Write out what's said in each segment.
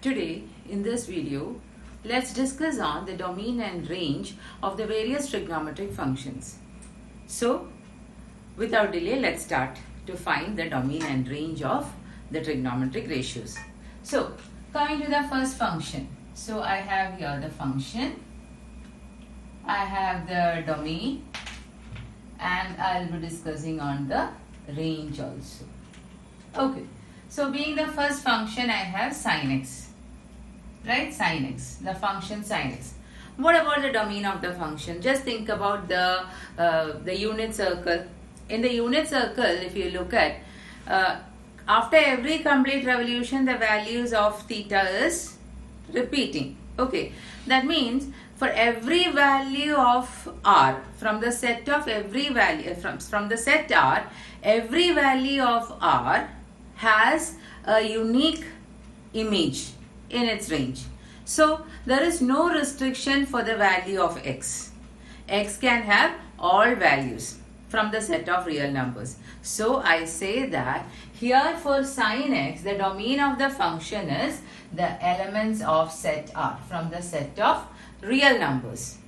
Today, in this video, let's discuss on the domain and range of the various trigonometric functions. So, without delay, let's start to find the domain and range of the trigonometric ratios. So, coming to the first function. So, I have here the function, I have the domain, and I'll be discussing on the range also. Okay, so being the first function, I have sin x, right? Sin x, the function sin x. What about the domain of the function? Just think about the unit circle. In the unit circle, if you look at, after every complete revolution, the values of theta is repeating. Okay, that means for every value of r, from the set of every value, from the set r, every value of r has a unique image in its range. So there is no restriction for the value of x. X can have all values from the set of real numbers. So I say that here for sin x, the domain of the function is the elements of set R from the set of real numbers.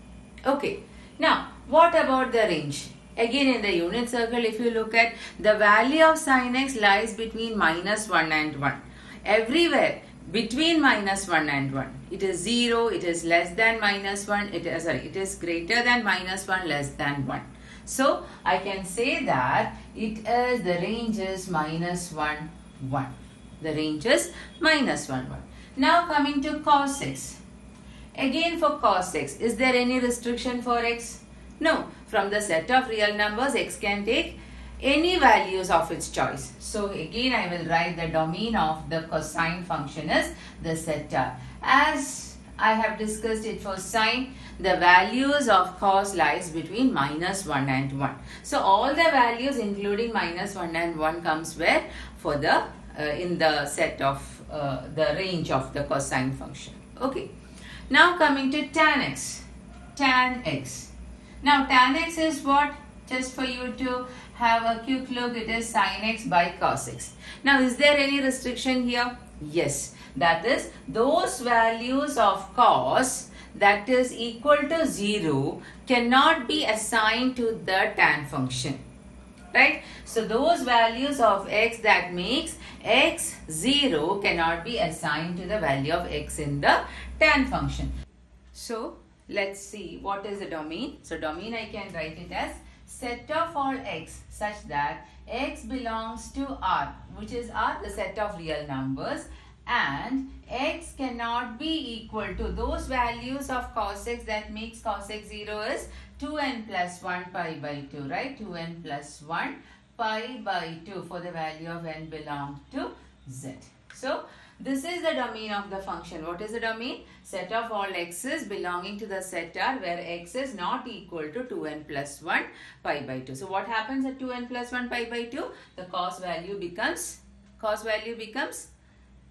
Okay, now what about the range? Again, in the unit circle, if you look at, the value of sin x lies between -1 and 1. Everywhere between -1 and 1. It is 0, it is less than -1, it is greater than -1, less than 1. So I can say that the range is -1, 1. The range is -1, 1. Now coming to cos x. Again for cos x, is there any restriction for x? No. From the set of real numbers, x can take any values of its choice. So again I will write the domain of the cosine function is the set R. As I have discussed it for sine, the values of cos lies between -1 and 1. So all the values including -1 and 1 comes where? For the in the set of the range of the cosine function. Okay. Now coming to tan x. Tan x. Now tan x is what? Just for you to have a quick look, it is sin x by cos x. Now is there any restriction here? Yes. That is, those values of cos that is equal to 0 cannot be assigned to the tan function. Right? So those values of x that makes x 0 cannot be assigned to the value of x in the tan function. So let's see what is the domain. So domain I can write it as set of all x such that x belongs to R, which is R, the set of real numbers, and x cannot be equal to those values of cos x that makes cos x 0 is 2n plus 1 pi by 2, right? 2n plus 1 pi by 2 for the value of n belong to z. So this is the domain of the function. What is the domain? Set of all x's belonging to the set R where x is not equal to 2n plus 1 pi by 2. So what happens at 2n plus 1 pi by 2? The cos value becomes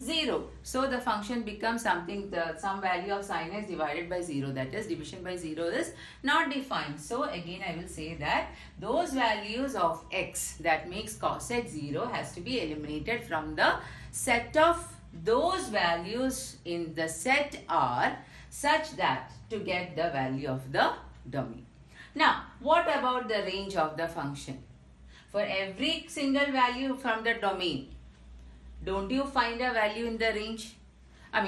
0. So the function becomes some value of sin x divided by 0. That is, division by 0 is not defined. So again I will say that those values of x that makes cos x 0 has to be eliminated from the set of those values in the set R such that to get the value of the domain. Now what about the range of the function? For every single value from the domain, don't you find a value in the range?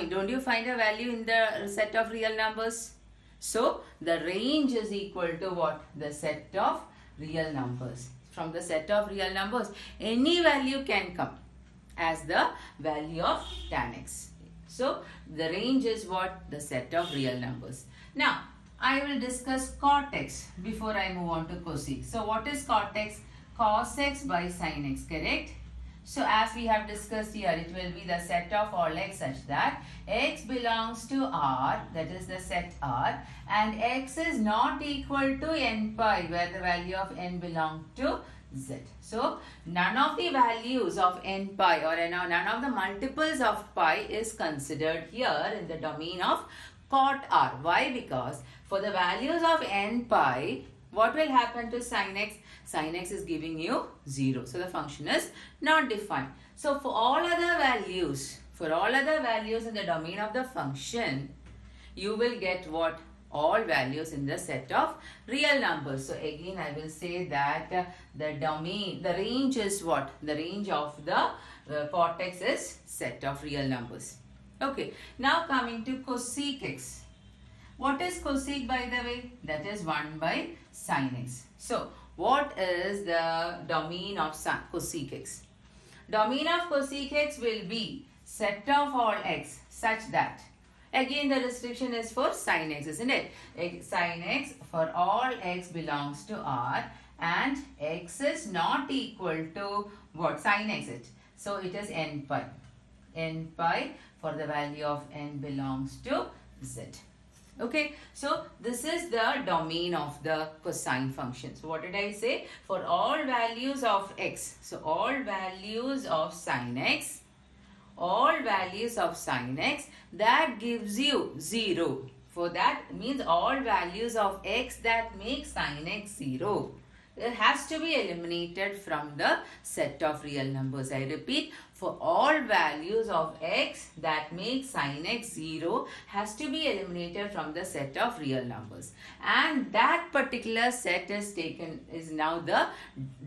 Don't you find a value in the set of real numbers? So the range is equal to what? The set of real numbers. From the set of real numbers, any value can come as the value of tan x. So the range is what? The set of real numbers. Now I will discuss cot x before I move on to cosec. So what is cot x? Cos x by sin x, correct? So as we have discussed here, it will be the set of all x such that x belongs to R, that is the set R, and x is not equal to n pi where the value of n belongs to z. So none of the values of n pi or none of the multiples of pi is considered here in the domain of cot R. Why? Because for the values of n pi, what will happen to sin x? Sin x is giving you 0. So the function is not defined. So for all other values For all other values in the domain of the function, you will get what? All values in the set of real numbers. So again I will say that the range is what? The range of the cortex is set of real numbers. Okay, now coming to cosec x. What is cosec, by the way? That is 1 by sin x. So what is the domain of cosec x? Domain of cosec x will be set of all x such that, again the restriction is for sin x, isn't it? Sin x for all x belongs to R and x is not equal to what? Sin x it. So it is n pi. N pi for the value of n belongs to z. Okay, so this is the domain of the cosine function. So what did I say? For all values of x. So all values of sin x, that gives you 0. For that means all values of x that make sin x 0. It has to be eliminated from the set of real numbers. I repeat, for all values of x that make sin x 0 has to be eliminated from the set of real numbers. And that particular set is now the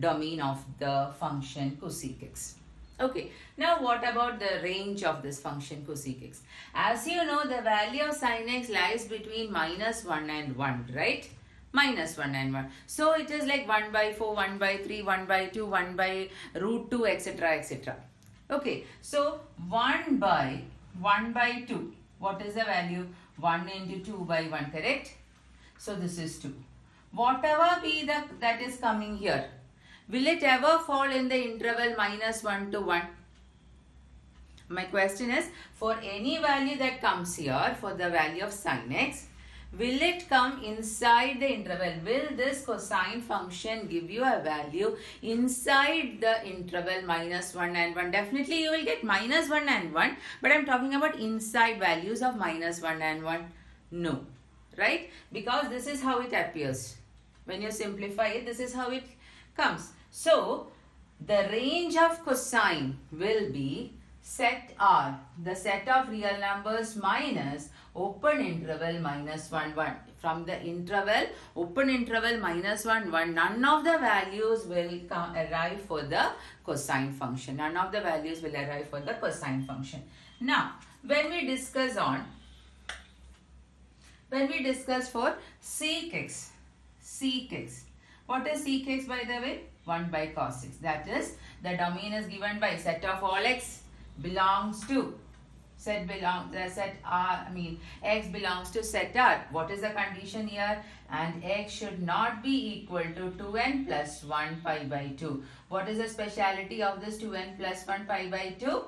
domain of the function cosec x. Okay, now what about the range of this function cosec x? As you know, the value of sin x lies between -1 and 1, right? -1 and 1. So it is like 1 by 4, 1 by 3, 1 by 2, 1 by root 2, etc. etc. Okay, so 1 by 2. What is the value? 1 into 2 by 1, correct? So this is 2. Whatever be that is coming here, will it ever fall in the interval -1 to 1? My question is, for any value that comes here, for the value of sin x, will it come inside the interval? Will this cosine function give you a value inside the interval -1 and 1? Definitely you will get -1 and 1, but I am talking about inside values of -1 and 1. No, right? Because this is how it appears. When you simplify it, this is how it comes. So the range of cosine will be set R, the set of real numbers minus open interval -1, 1. From the interval, open interval -1, 1, none of the values will arrive for the cosine function. None of the values will arrive for the cosine function. Now, when we discuss for sec x, what is sec x, by the way? 1 by cos x. That is, the domain is given by set of all x belongs to x belongs to set R. What is the condition here? And x should not be equal to 2n plus 1 pi by 2. What is the speciality of this 2n plus 1 pi by 2?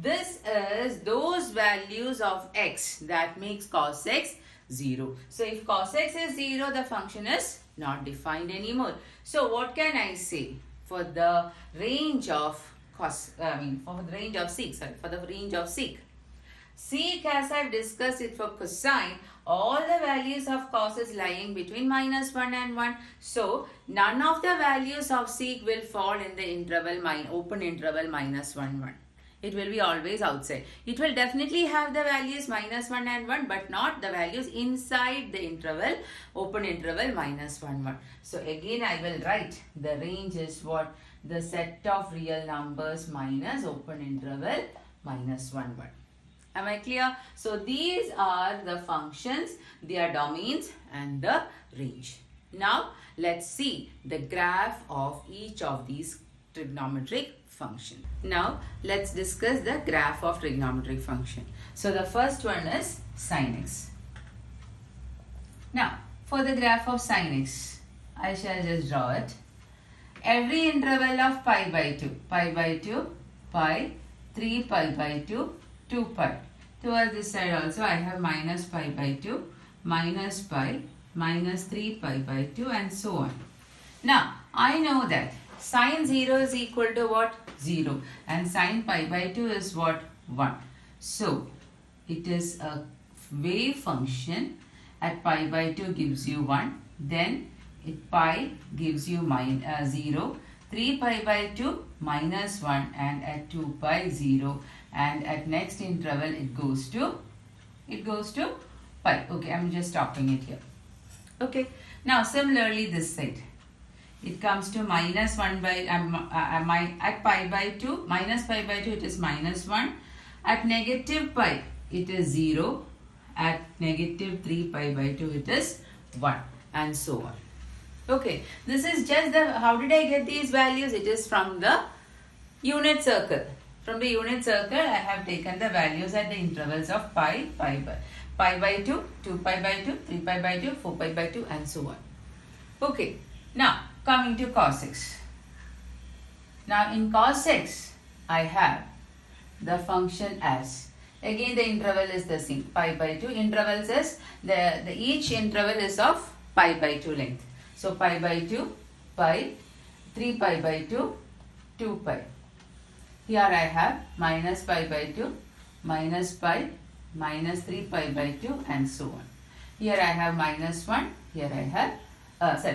This is those values of x that makes cos x 0. So if cos x is 0, the function is not defined anymore. So what can I say for the range of for the range of sec? Sec, as I've discussed it for cosine, all the values of cos is lying between -1 and 1. So none of the values of sec will fall in the interval open interval -1, 1. It will be always outside. It will definitely have the values -1 and 1, but not the values inside the interval, open interval -1, 1. So again I will write the range is what? The set of real numbers minus open interval -1, 1. Am I clear? So these are the functions, their domains and the range. Now let's see the graph of each of these trigonometric function. Now let's discuss the graph of trigonometric function. So the first one is sin x. Now for the graph of sin x, I shall just draw it. Every interval of pi by 2, pi, 3 pi by 2, 2 pi. Towards this side also I have minus pi by 2, minus pi, minus 3 pi by 2 and so on. Now I know that sin 0 is equal to what? 0 and sin pi by 2 is what? 1. So it is a wave function. At pi by 2 gives you 1, then pi gives you 0, 3 pi by 2 minus 1 and at 2 pi 0, and at next interval it goes to pi. Okay, I'm just stopping it here. Okay, now similarly this side, it comes to minus 1 by, at pi by 2, minus pi by 2 it is minus 1, at negative pi it is 0, at negative 3 pi by 2 it is 1, and so on. Okay, this is just the, how did I get these values? It is from the unit circle. From the unit circle I have taken the values at the intervals of pi by 2, 2 pi by 2, 3 pi by 2, 4 pi by 2, and so on. Okay, now coming to cos x. Now in cos x I have the function as, again the interval is the same, pi by 2. Intervals is, the each interval is of pi by 2 length. So pi by 2, pi, 3 pi by 2, 2 pi. Here I have minus pi by 2, minus pi, minus 3 pi by 2, and so on. Here I have minus 1, here I have,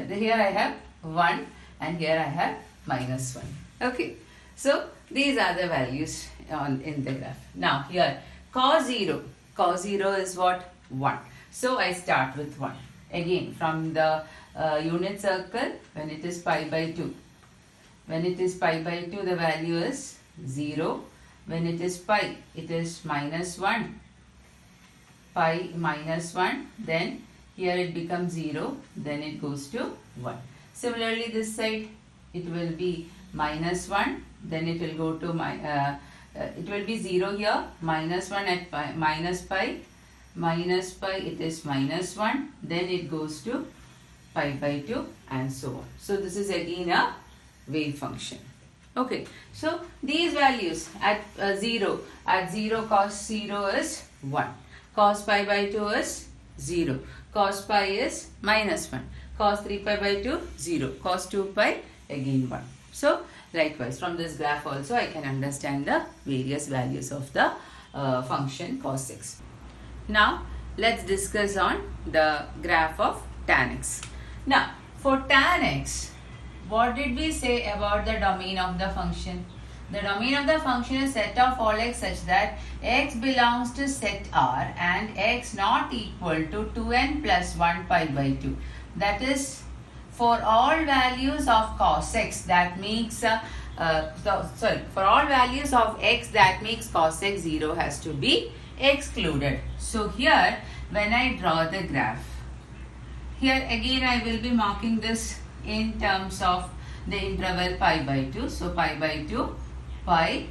here I have 1, and here I have minus 1. Okay, so these are the values in the graph. Now here cos 0 is what? 1. So I start with 1. Again from the unit circle, when it is pi by 2. When it is pi by 2, the value is 0. When it is pi, it is minus 1. Pi minus 1. Then here it becomes 0. Then it goes to 1. Similarly, this side, it will be minus 1. Then it will go to it will be 0 here. Minus 1 at pi, minus pi. Minus pi, it is minus 1. Then it goes to pi by 2, and so on. So this is again a wave function. Okay, so these values at 0 cos 0 is 1, cos pi by 2 is 0, cos pi is minus 1, cos 3 pi by 2 0, cos 2 pi again 1. So likewise from this graph also I can understand the various values of the function cos x. Now let's discuss on the graph of tan x. Now for tan x, what did we say about the domain of the function? The domain of the function is set of all x such that x belongs to set R and x not equal to 2n plus 1 pi by 2. That is, for all values of cos x that makes for all values of x that makes cos x 0 has to be excluded. So here when I draw the graph, here again I will be marking this in terms of the interval pi by 2. So pi by 2, pi,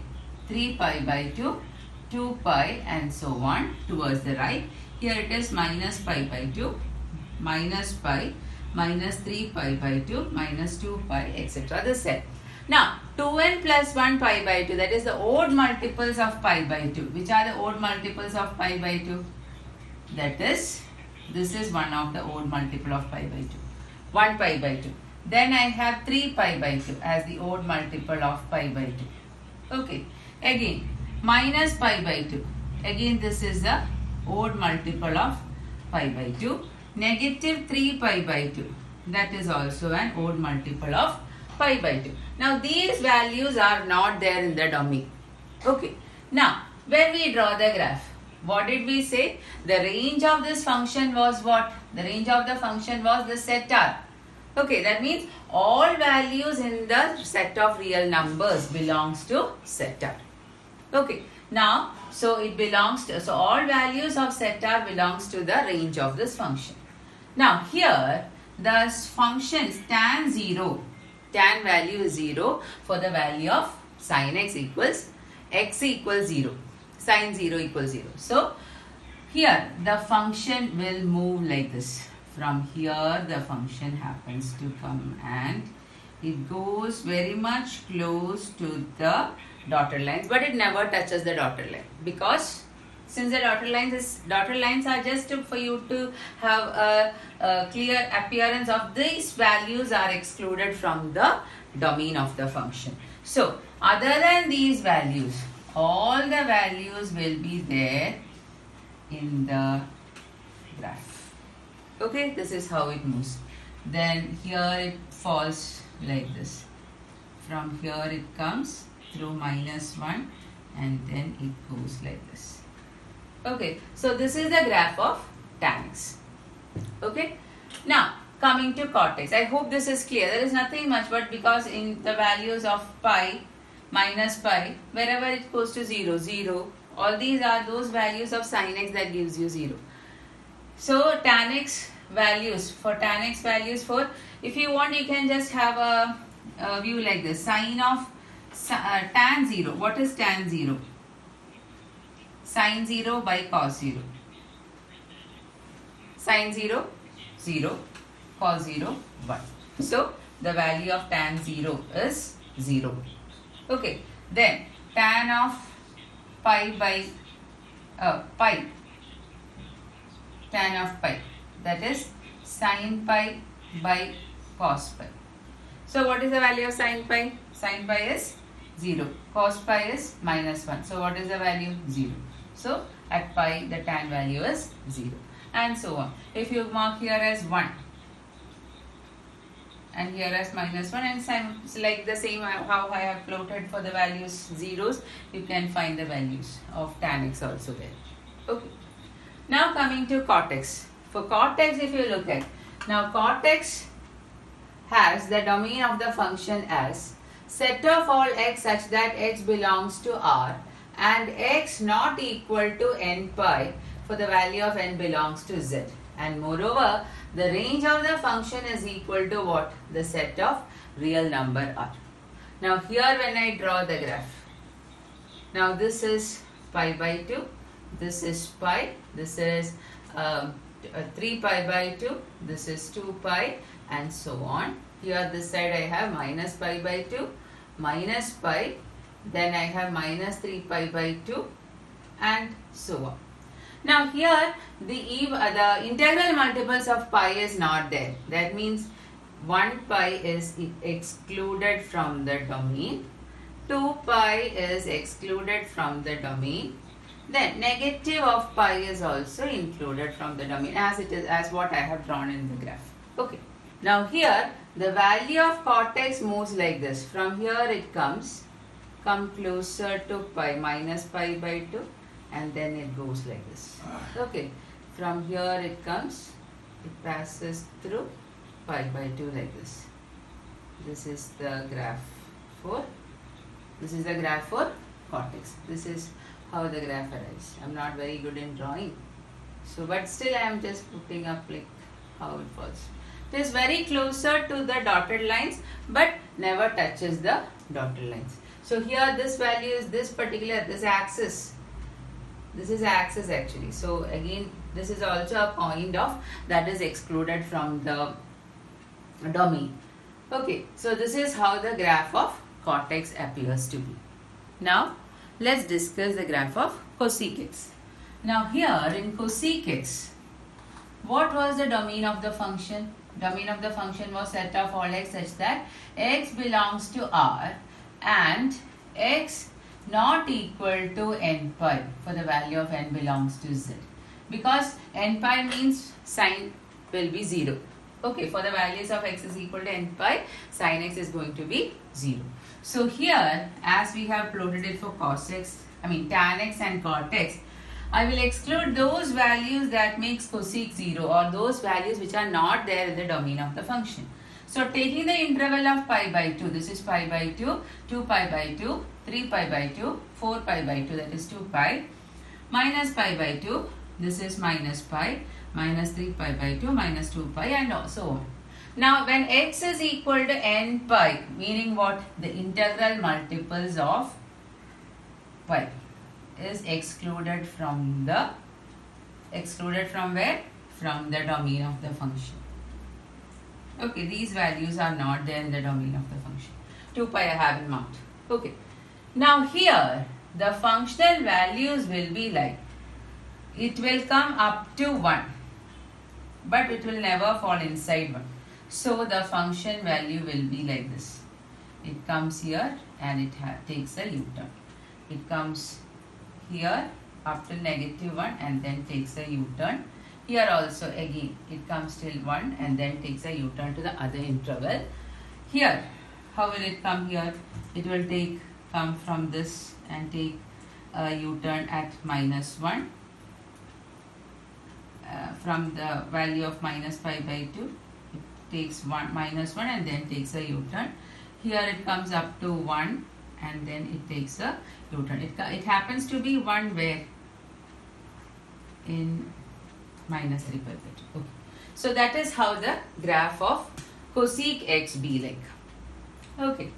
3 pi by 2, 2 pi, and so on towards the right. Here it is minus pi by 2, minus pi, minus 3 pi by 2, minus 2 pi, etc. This set. Now 2n plus 1 pi by 2, that is the odd multiples of pi by 2. Which are the odd multiples of pi by 2? That is, this is one of the odd multiple of pi by 2. 1 pi by 2. Then I have 3 pi by 2 as the odd multiple of pi by 2. Okay. Again, minus pi by 2. Again, this is the odd multiple of pi by 2. Negative 3 pi by 2. That is also an odd multiple of pi by 2. Now, these values are not there in the domain. Okay. Now, when we draw the graph, what did we say? The range of this function was what? The range of the function was the set R. Okay, that means all values in the set of real numbers belongs to set R. Okay, now, so it belongs to, so all values of set R belongs to the range of this function. Now, here, the function tan 0, tan value is 0 for the value of sin x equals 0, sin 0 equals 0. So, here the function will move like this. From here the function happens to come and it goes very much close to the dotted lines, but it never touches the dotted line, because since the dotted lines are just for you to have a clear appearance of these values are excluded from the domain of the function. So other than these values, all the values will be there in the graph. Okay, this is how it moves. Then here it falls like this. From here it comes through minus 1, and then it goes like this. Okay, so this is the graph of tan x. Okay, now coming to cot x. I hope this is clear. There is nothing much, but because in the values of pi, minus pi, wherever it goes to 0, 0, all these are those values of sin x that gives you 0. So tan x values, for if you want, you can just have a view like this. Sine of tan 0. What is tan 0? Sin 0 by cos 0. Sin 0, 0. Cos 0, 1. So, the value of tan 0 is 0. Okay. Then, tan of pi by pi. Tan of pi. That is sin pi by cos pi. So, what is the value of sin pi? Sin pi is 0. Cos pi is minus 1. So, what is the value? 0. So, at pi, the tan value is 0. And so on. If you mark here as 1 and here as minus 1, and like the same how I have plotted for the values zeros, you can find the values of tan x also there. Okay. Now coming to cot x. For cot x, if you look at, now cot x has the domain of the function as set of all x such that x belongs to R and x not equal to n pi for the value of n belongs to z. And moreover, the range of the function is equal to what? The set of real number R. Now here when I draw the graph, now this is pi by 2, this is pi, this is 3 pi by 2, this is 2 pi, and so on. Here this side I have minus pi by 2, minus pi, then I have minus 3 pi by 2, and so on. Now here the integral multiples of pi is not there. That means 1 pi is excluded from the domain, 2 pi is excluded from the domain, then negative of pi is also included from the domain as it is, as what I have drawn in the graph. Okay. Now here the value of cot x moves like this. From here it come closer to pi, minus pi by 2, and then it goes like this. Okay. From here it passes through pi by 2 like this. This is the graph for cot x. This is how the graph arrives. I am not very good in drawing. So, but still I am just putting up like how it falls. It is very closer to the dotted lines, but never touches the dotted lines. So here this value is this axis. This is axis actually. So again, this is also a point of that is excluded from the domain. Okay, so this is how the graph of cot x appears to be. Now, let's discuss the graph of cosecants. Now here in cosecants, what was the domain of the function? Domain of the function was set of all x such that x belongs to R and x not equal to n pi for the value of n belongs to z. Because n pi means sin will be 0. Okay, for the values of x is equal to n pi, sin x is going to be 0. So here, as we have plotted it for tan x and cot x, I will exclude those values that makes cosec 0 or those values which are not there in the domain of the function. So taking the interval of pi by 2, this is pi by 2, 2 pi by 2, 3 pi by 2, 4 pi by 2, that is 2 pi, minus pi by 2, this is minus pi, minus 3 pi by 2, minus 2 pi, and so on. Now when x is equal to n pi, meaning what? The integral multiples of pi is excluded from where? From the domain of the function. Okay, these values are not there in the domain of the function. 2 pi I haven't marked. Okay. Now here, the functional values will be like, it will come up to 1, but it will never fall inside 1. So the function value will be like this. It comes here and it takes a U-turn. It comes here up to negative 1 and then takes a U-turn. Here also again it comes till 1 and then takes a U-turn to the other interval. Here, how will it come here? It will come from this and take a U-turn at -1 from the value of -5/2. It takes -1 and then takes a U-turn. Here it comes up to 1 and then it takes a U-turn. It happens to be 1 where? In -3/2. Okay. So that is how the graph of cosec x be like. Okay.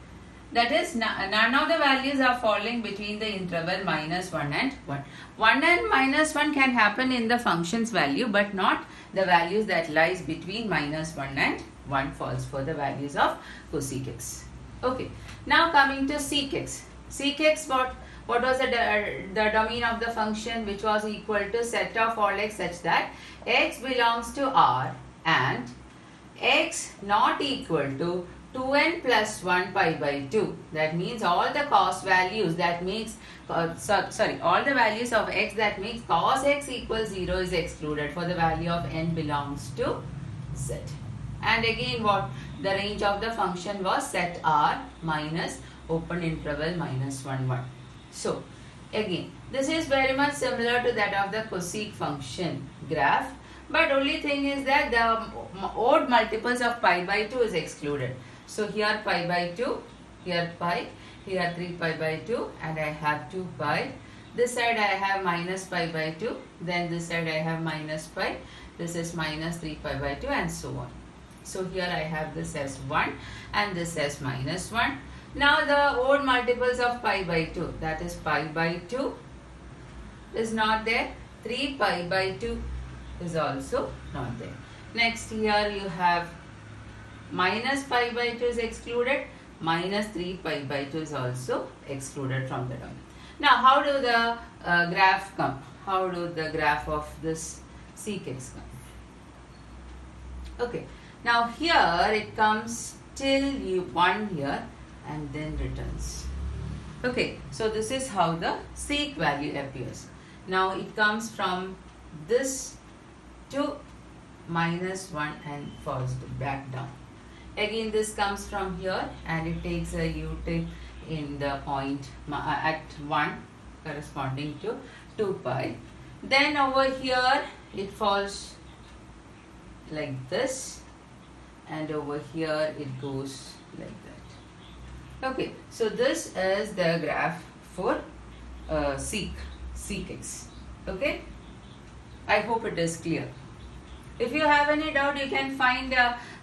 That is, none of the values are falling between the interval -1 and 1. 1 and -1 can happen in the function's value, but not the values that lies between -1 and 1 falls for the values of cosec x. Okay. Now coming to sec x. Sec x, what was the domain of the function, which was equal to set of all x such that x belongs to R and x not equal to 2n plus 1 pi/2. That means all the cos values that makes, all the values of x that makes cos x equals 0 is excluded for the value of n belongs to Z. And again what? The range of the function was set R minus open interval -1, 1. So again, this is very much similar to that of the cosec function graph, but only thing is that the odd multiples of pi/2 is excluded. So here pi/2, here pi, here 3 pi/2, and I have 2 pi. This side I have -pi/2, then this side I have -pi, this is -3 pi/2, and so on. So here I have this as 1 and this as -1. Now the odd multiples of pi/2, that is pi/2 is not there, 3 pi/2 is also not there. Next here you have -pi/2 is excluded, -3 pi/2 is also excluded from the domain. Now how do the graph come? How do the graph of this sec x come? Okay, now here it comes till 1 here and then returns. Okay, so this is how the sec value appears. Now it comes from this to -1 and falls back down. Again this comes from here and it takes a U-tip in the point at 1 corresponding to 2 pi. Then over here it falls like this and over here it goes like that. Okay, so this is the graph for sec x. Okay, I hope it is clear. If you have any doubt, you can find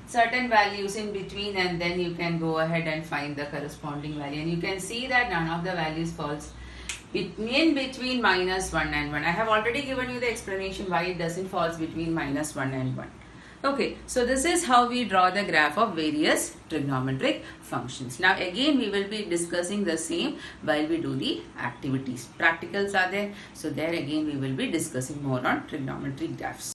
certain values in between and then you can go ahead and find the corresponding value, and you can see that none of the values falls in between -1 and 1. I have already given you the explanation why it doesn't falls between -1 and 1. Okay, so this is how we draw the graph of various trigonometric functions. Now again we will be discussing the same while we do the activities. Practicals are there, so there again we will be discussing more on trigonometric graphs.